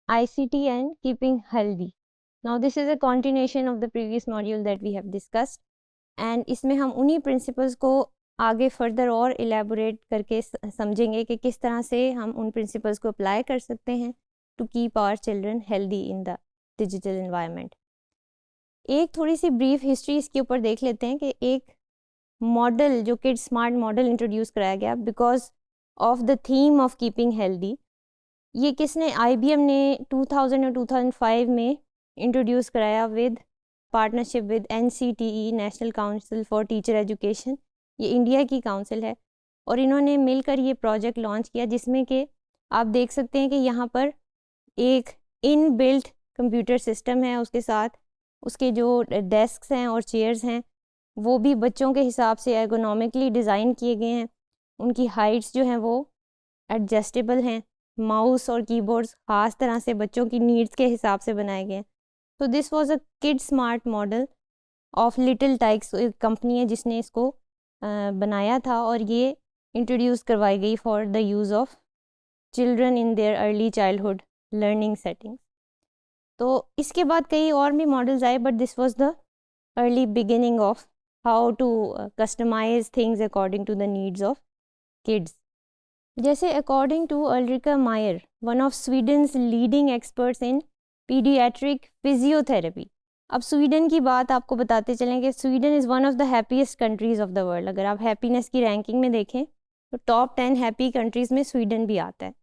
ICT and keeping healthy. Now this is a continuation of the previous module that we have discussed, and इसमें हम उन्हीं principles को आगे further और elaborate करके समझेंगे कि किस तरह से हम उन principles को apply कर सकते हैं to keep our children healthy in the digital environment. एक थोड़ी सी brief history इसके ऊपर देख लेते हैं कि एक मॉडल जो किड स्मार्ट मॉडल इंट्रोड्यूस कराया गया because of the theme of keeping healthy. ये किसने, IBM ने 2000 और 2005 में इंट्रोड्यूस कराया with partnership with NCTE national council for teacher education. ये इंडिया की काउंसिल है और इन्होंने मिलकर ये प्रोजेक्ट लॉन्च किया जिसमें कि आप देख सकते हैं कि यहाँ पर एक इन बिल्ट कंप्यूटर सिस्टम है, उसके साथ उसके जो डेस्क हैं और चेयर्स हैं वो भी बच्चों के हिसाब से एर्गोनॉमिकली डिज़ाइन किए गए हैं. उनकी हाइट्स जो हैं वो एडजस्टेबल हैं. माउस और कीबोर्ड्स ख़ास तरह से बच्चों की नीड्स के हिसाब से बनाए गए हैं. तो this was a kid smart model of Little Tikes, एक कंपनी है जिसने इसको बनाया था और ये इंट्रोड्यूस करवाई गई for the use of children in their early childhood learning settings. तो इसके बाद कई और भी मॉडल्स आए but this was the early beginning of how to customize things according to the needs of kids. जैसे according to Ulrika Meyer, one of Sweden's leading experts in pediatric physiotherapy. अब Sweden की बात आपको बताते चलें कि Sweden is one of the happiest countries of the world. अगर आप हैप्पीनेस की रैंकिंग में देखें तो टॉप 10 हैप्पी कंट्रीज़ में स्वीडन भी आता है.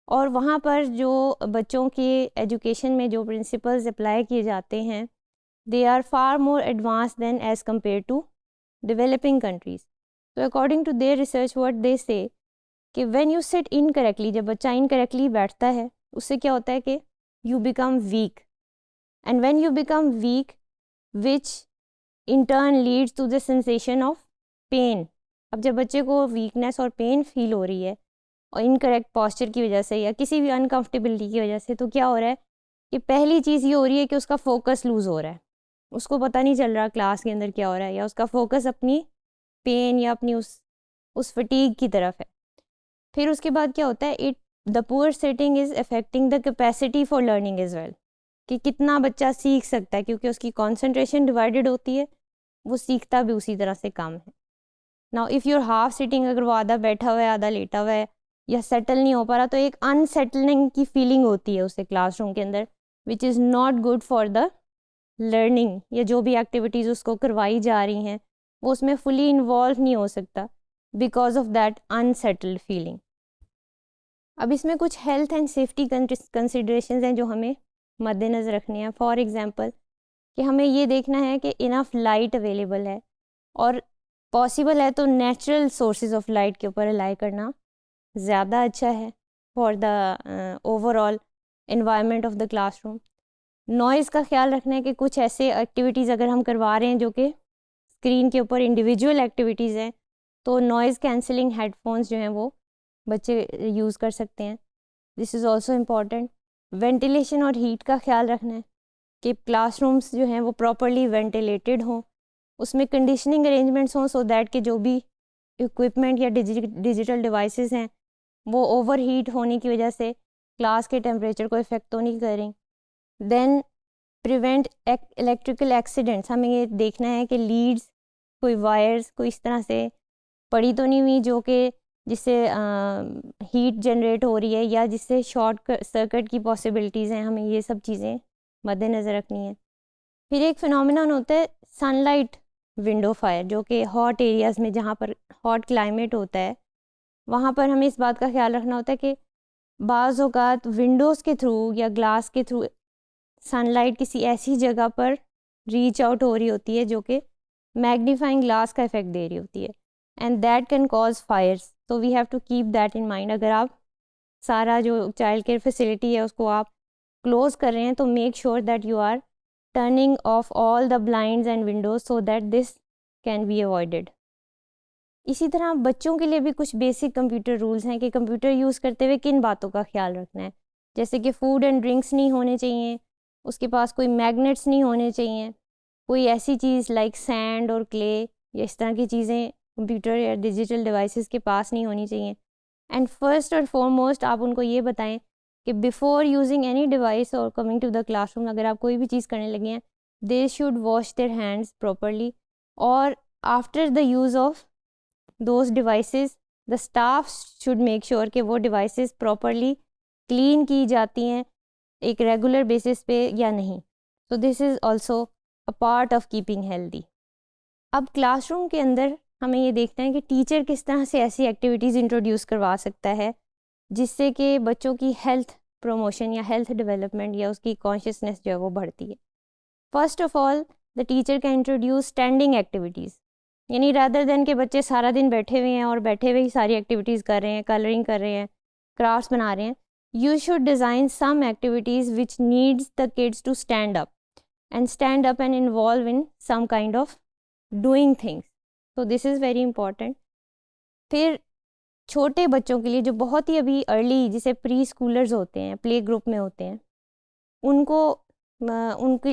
और वहाँ पर जो बच्चों के एजुकेशन में जो प्रिंसिपल्स अप्लाई किए जाते हैं they are far more advanced than as compared to developing countries. So according to their research what they say कि when you sit incorrectly, जब बच्चा incorrectly बैठता है उससे क्या होता है कि you become weak, and when you become weak which in turn leads to the sensation of pain. अब जब बच्चे को weakness और pain feel हो रही है और incorrect posture की वजह से या किसी भी uncomfortability की वजह से, तो क्या हो रहा है कि पहली चीज़ ये हो रही है कि उसका focus lose हो रहा है. उसको पता नहीं चल रहा क्लास के अंदर क्या हो रहा है, या उसका फोकस अपनी पेन या अपनी उस फटीग की तरफ है. फिर उसके बाद क्या होता है, the poor seating is affecting the capacity for learning as well, कि कितना बच्चा सीख सकता है क्योंकि उसकी कंसंट्रेशन डिवाइडेड होती है, वो सीखता भी उसी तरह से कम है. Now if you're half sitting, अगर वो आधा बैठा हुआ है आधा लेटा हुआ है या सेटल नहीं हो पा रहा, तो एक अनसेटलिंग की फीलिंग होती है उसे क्लासरूम के अंदर, which is not good for the learning. या जो भी एक्टिविटीज़ उसको करवाई जा रही हैं वो उसमें फुली इन्वॉल्व नहीं हो सकता because of that unsettled feeling. अब इसमें कुछ हेल्थ एंड सेफ्टी कंसिडरेशंस हैं जो हमें मद्देनज़र रखने हैं. फॉर एग्जांपल कि हमें ये देखना है कि इनफ लाइट अवेलेबल है, और पॉसिबल है तो नेचुरल सोर्सेज ऑफ लाइट के ऊपर रिलाई करना ज़्यादा अच्छा है for the overall environment of the classroom. Noise का ख्याल रखना है कि कुछ ऐसे एक्टिविटीज़ अगर हम करवा रहे हैं जो कि स्क्रीन के ऊपर इंडिविजुअल एक्टिविटीज़ हैं, तो नॉइज़ कैंसलिंग हेडफोन्स जो हैं वो बच्चे यूज़ कर सकते हैं. This is also important. Ventilation और हीट का ख्याल रखना है कि क्लासरूम्स जो हैं वो प्रॉपरली वेंटिलेटेड हों, उसमें कंडीशनिंग अरेंजमेंट्स हों सो दैट कि जो भी इक्विपमेंट या डिजिटल डिवाइसेस हैं वो ओवर हीट होने की वजह से क्लास के टेम्परेचर को इफ़ेक्ट तो नहीं करें. Then prevent electrical accidents. हमें ये देखना है कि लीड्स, कोई वायर्स कोई इस तरह से पड़ी तो नहीं हुई जो कि जिससे हीट जनरेट हो रही है या जिससे शॉर्ट सर्किट की पॉसिबिलिटीज़ हैं. हमें ये सब चीज़ें मद्देनज़र रखनी है. फिर एक फिनोमिनन होता है सनलाइट विंडो फायर, जो कि हॉट एरियाज़ में जहाँ पर हॉट क्लाइमेट होता है वहाँ पर हमें इस बात का ख्याल रखना होता है कि बाज़ औक़ात विंडोज़ के थ्रू या ग्लास के थ्रू सनलाइट किसी ऐसी जगह पर रीच आउट हो रही होती है जो कि मैग्नीफाइंग ग्लास का इफ़ेक्ट दे रही होती है, and that can cause fires. तो we have to keep that in mind. अगर आप सारा जो चाइल्ड केयर फैसिलिटी है उसको आप क्लोज कर रहे हैं तो make sure that you are turning off all the blinds and windows so that this can be avoided. इसी तरह बच्चों के लिए भी कुछ बेसिक कंप्यूटर रूल्स हैं कि कंप्यूटर यूज़ करते हुए किन बातों का ख्याल रखना है. जैसे कि फूड एंड ड्रिंक्स नहीं होने चाहिए, उसके पास कोई मैग्नेट्स नहीं होने चाहिए, कोई ऐसी चीज़ लाइक सैंड और क्ले या इस तरह की चीज़ें कंप्यूटर या डिजिटल डिवाइसेस के पास नहीं होनी चाहिए. एंड फर्स्ट और फॉरमोस्ट आप उनको ये बताएं कि बिफोर यूजिंग एनी डिवाइस और कमिंग टू द क्लासरूम, अगर आप कोई भी चीज़ करने लगे हैं, they should wash their hands properly, और after the use of those devices the staff should make sure कि वो डिवाइसेस प्रॉपरली क्लीन की जाती हैं एक रेगुलर बेसिस पे या नहीं. So this is also a part of keeping healthy. अब क्लासरूम के अंदर हमें ये देखना है कि टीचर किस तरह से ऐसी एक्टिविटीज़ इंट्रोड्यूस करवा सकता है जिससे कि बच्चों की हेल्थ प्रमोशन या हेल्थ डेवलपमेंट या उसकी कॉन्शियसनेस जो है वो बढ़ती है. First of all the teacher can introduce standing activities, यानी रादर देन के बच्चे सारा दिन बैठे हुए हैं और बैठे हुए ही सारी एक्टिविटीज़ कर रहे हैं, कलरिंग कर रहे हैं, क्राफ्ट्स बना रहे हैं. You should design some activities which needs the kids to stand up and involve in some kind of doing things. So this is very important. फिर छोटे बच्चों के लिए जो बहुत ही अभी अर्ली, जिसे प्री स्कूलर्स होते हैं, प्ले ग्रुप में होते हैं,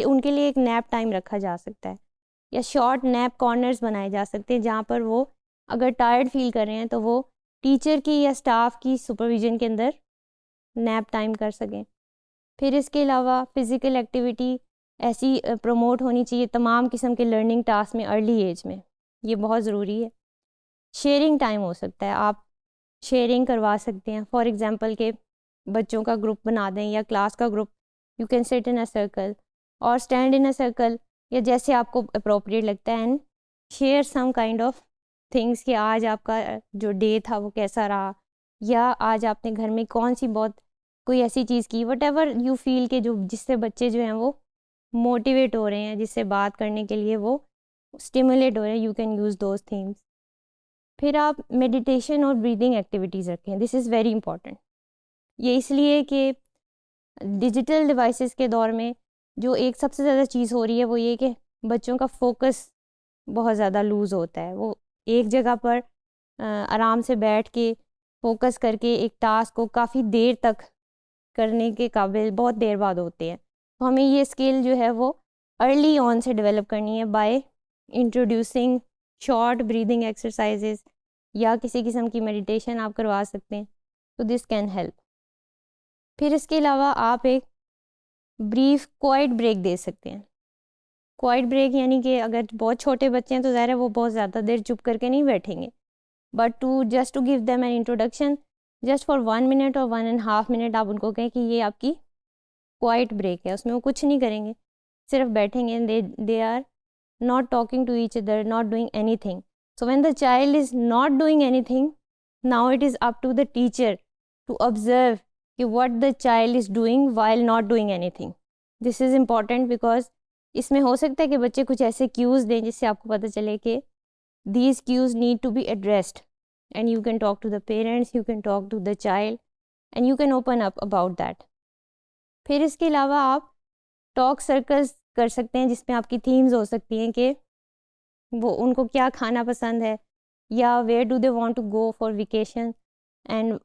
उनके लिए एक नैप टाइम रखा जा सकता है या शॉर्ट नैप कॉर्नर्स बनाए जा सकते हैं जहाँ पर वो अगर टायर्ड फील कर रहे हैं तो वो टीचर की या स्टाफ की सुपरविजन के अंदर नैप टाइम कर सकें. फिर इसके अलावा फ़िज़िकल एक्टिविटी ऐसी प्रमोट होनी चाहिए तमाम किस्म के लर्निंग टास्क में अर्ली एज में, ये बहुत ज़रूरी है. शेयरिंग टाइम हो सकता है, आप शेयरिंग करवा सकते हैं. फॉर एग्ज़ाम्पल के बच्चों का ग्रुप बना दें या क्लास का group, you can sit in a circle और स्टैंड इन अ सर्कल या जैसे आपको अप्रोप्रिएट लगता है, and share some kind of things कि आज आपका जो डे था वो कैसा रहा, या आज आपने घर में कौन सी बहुत कोई ऐसी चीज़ की, वट एवर यू फील के जो जिससे बच्चे जो हैं वो मोटिवेट हो रहे हैं, जिससे बात करने के लिए वो स्टिमुलेट हो रहे हैं, you can use those things. फिर आप मेडिटेशन और ब्रीदिंग एक्टिविटीज़ रखें. This is very important. ये इसलिए कि डिजिटल डिवाइसेस के दौर में जो एक सबसे ज़्यादा चीज़ हो रही है वो ये कि बच्चों का फोकस बहुत ज़्यादा लूज़ होता है. वो एक जगह पर आराम से बैठ के फोकस करके एक टास्क को काफ़ी देर तक करने के काबिल बहुत देर बाद होते हैं. तो हमें ये स्किल जो है वो अर्ली ऑन से डेवलप करनी है by introducing short breathing exercises या किसी किस्म की मेडिटेशन आप करवा सकते हैं. तो दिस कैन हेल्प. फिर इसके अलावा आप एक ब्रीफ क्वाइट ब्रेक दे सकते हैं. क्वाइट ब्रेक यानी कि अगर बहुत छोटे बच्चे हैं तो ज़ाहिर है वो बहुत ज़्यादा देर चुप करके नहीं बैठेंगे, but just to give them an introduction, just for 1 minute और 1.5 मिनट आप उनको कहें कि ये आपकी क्वाइट ब्रेक है. उसमें वो कुछ नहीं करेंगे, सिर्फ बैठेंगे. They are not talking to each other, not doing anything. So when the child is not doing anything, now it is up to the teacher to observe कि what the child is doing while not doing anything. This is important because इसमें हो सकता है कि बच्चे कुछ ऐसे cues दें जिससे आपको पता चले कि these cues need to be addressed, and you can talk to the parents, you can talk to the child, and you can open up about that. फिर इसके अलावा आप टॉक सर्कल्स कर सकते हैं जिसमें आपकी थीम्स हो सकती हैं कि वो उनको क्या खाना पसंद है या where do they want to go for vacation, and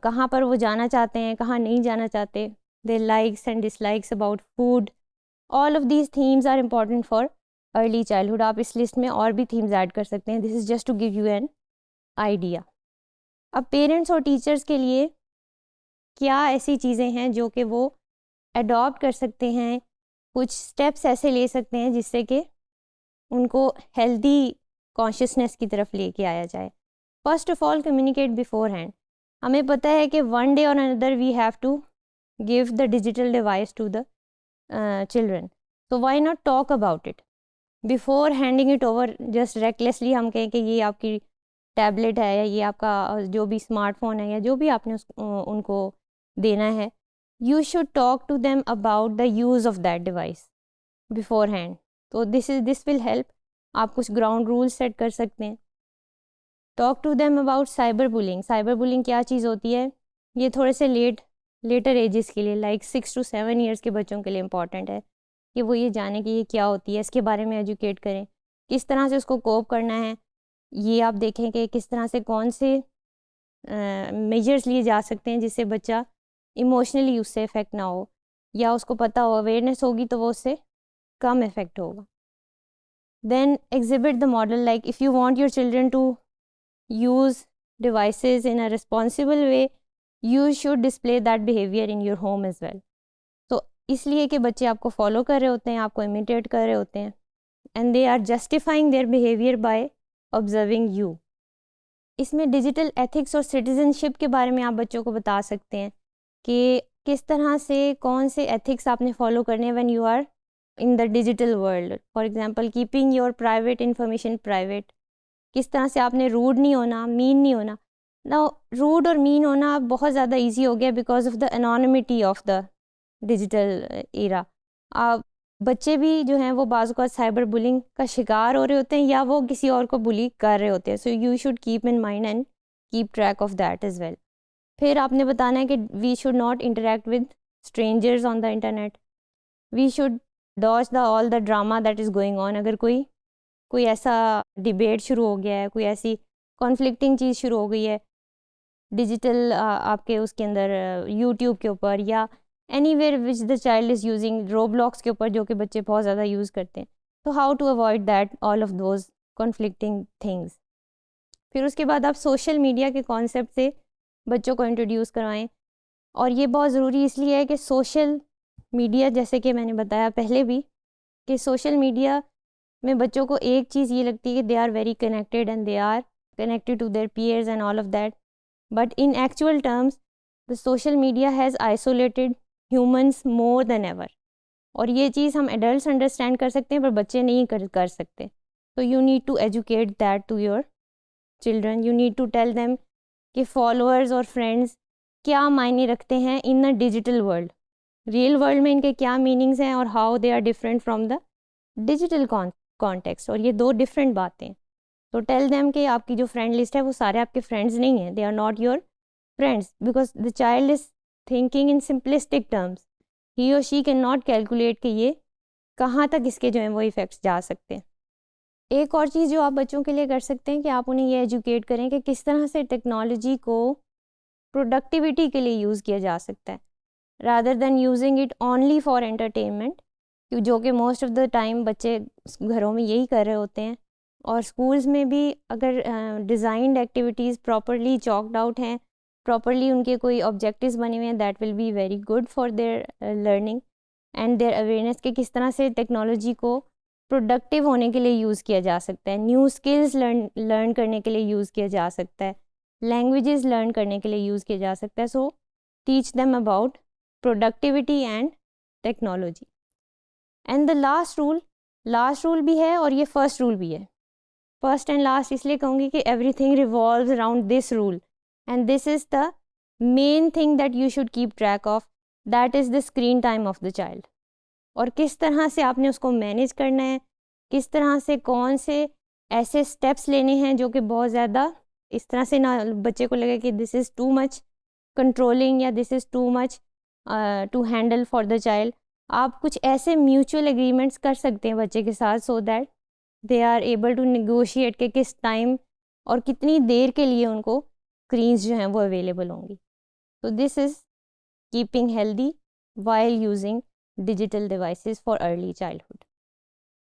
कहाँ पर वो जाना चाहते हैं, कहाँ नहीं जाना चाहते, their likes and dislikes about food. All of these themes are important for early childhood. आप इस लिस्ट में और भी themes ऐड कर सकते हैं. This is just to give you an idea. अब पेरेंट्स और टीचर्स के लिए क्या ऐसी चीज़ें हैं जो कि वो अडॉप्ट कर सकते हैं, कुछ स्टेप्स ऐसे ले सकते हैं जिससे कि उनको हेल्दी कॉन्शियसनेस की तरफ लेके आया जाए. First of all communicate beforehand. हमें पता है कि वन डे और another we have to give the digital device to the children, so why not talk about it before handing it over. just recklessly हम कहें कि ये आपकी टैबलेट है या ये आपका जो भी स्मार्टफोन है या जो भी आपने उनको देना है, you should talk to them about the use of that device beforehand. तो this will help. आप कुछ ग्राउंड रूल्स सेट कर सकते हैं. Talk to them about cyber bullying. Cyber bullying क्या चीज़ होती है, ये थोड़े से लेटर एजेस के लिए लाइक 6 to 7 ईयर्स के बच्चों के लिए इम्पॉर्टेंट है कि वो ये जाने कि ये क्या होती है, इसके बारे में एजुकेट करें, किस तरह से उसको कोप करना है. ये आप देखें कि किस तरह से कौन से मेजर्स लिए जा सकते हैं जिससे बच्चा इमोशनली उससे इफ़ेक्ट ना हो, या उसको पता हो, अवेयरनेस होगी तो वो उससे कम इफ़ेक्ट होगा. Then exhibit the model. Like if you want your children to use devices in a responsible way, you should display that behavior in your home as well. तो इसलिए कि बच्चे आपको फॉलो कर रहे होते हैं, आपको इमिटेट कर रहे होते हैं, and they are justifying their behaviour by observing you. इसमें डिजिटल एथिक्स और सिटीजनशिप के बारे में आप बच्चों को बता सकते हैं कि किस तरह से कौन से एथिक्स आपने फॉलो करने when you are in the digital world. For example keeping your private information private. किस तरह से आपने रूड नहीं होना, मीन नहीं होना. नाउ रूड और मीन होना अब बहुत ज़्यादा ईजी हो गया because of the anonymity of the digital era. आप बच्चे भी जो हैं वो बाज़ का साइबर बुलिंग का शिकार हो रहे होते हैं या वो किसी और को बुली कर रहे होते हैं. So you should keep in mind and keep track of that as well. फिर आपने बताना है कि we should not interact with strangers on the internet. We should dodge the all the drama that is going on. अगर कोई ऐसा debate शुरू हो गया है, कोई ऐसी कॉन्फ्लिक्टिंग चीज़ शुरू हो गई है डिजिटल आपके उसके अंदर यूट्यूब के ऊपर या anywhere which the child is using Roblox के ऊपर जो कि बच्चे बहुत ज़्यादा यूज़ करते हैं. तो how to avoid that all of those conflicting things. फिर उसके बाद आप सोशल मीडिया के कॉन्सेप्ट से बच्चों को इंट्रोड्यूस करवाएं. और ये बहुत ज़रूरी इसलिए है कि सोशल मीडिया, जैसे कि मैंने बताया पहले भी, कि सोशल मीडिया में बच्चों को एक चीज़ ये लगती है कि they are very connected and they are connected to their peers and all of that, but in actual terms the social media has isolated humans more than ever. और ये चीज़ हम adults understand कर सकते हैं पर बच्चे नहीं कर सकते. So you need to educate that to your children. You need to tell them कि followers और friends क्या मायने रखते हैं in a digital world. Real world में इनके क्या मीनिंग्स हैं और how they are different from the digital context. और ये दो डिफरेंट बातें हैं. तो टेल देम कि आपकी जो फ्रेंड लिस्ट है वो सारे आपके फ्रेंड्स नहीं हैं. They are not your friends because the child is thinking in simplistic terms. He or she can not calculate कि ये कहाँ तक इसके जो हैं वो इफ़ेक्ट्स जा सकते हैं. एक और चीज़ जो आप बच्चों के लिए कर सकते हैं कि आप उन्हें ये एजुकेट करें कि किस तरह से टेक्नोलॉजी को प्रोडक्टिविटी के लिए यूज़ किया जा सकता है rather than using it only for entertainment, जो कि मोस्ट ऑफ द टाइम बच्चे घरों में यही कर रहे होते हैं. और स्कूल्स में भी अगर designed activities properly chalked out हैं, प्रॉपरली उनके कोई ऑब्जेक्टिव्स बने हुए हैं, that will be very good for their learning and their awareness कि किस तरह से टेक्नोलॉजी को प्रोडक्टिव होने के लिए यूज़ किया जा सकता है, न्यू स्किल्स लर्न करने के लिए यूज़ किया जा सकता है, लैंग्वेजेस लर्न करने के लिए यूज़ किया जा सकता है. So teach them about productivity and technology. And the last rule भी है और ये फर्स्ट रूल भी है. फर्स्ट एंड लास्ट इसलिए कहूँगी कि everything revolves around this rule and this is the main thing that you should keep track of, that is the screen time of the child. और किस तरह से आपने उसको मैनेज करना है, किस तरह से कौन से ऐसे स्टेप्स लेने हैं जो कि बहुत ज़्यादा इस तरह से ना बच्चे को लगे कि this is too much controlling या this is too much to handle for the child. आप कुछ ऐसे म्यूचुअल एग्रीमेंट्स कर सकते हैं बच्चे के साथ so that they are able to negotiate के किस टाइम और कितनी देर के लिए उनको स्क्रीन्स जो हैं वो अवेलेबल होंगी. तो this is keeping healthy while using digital devices for early childhood.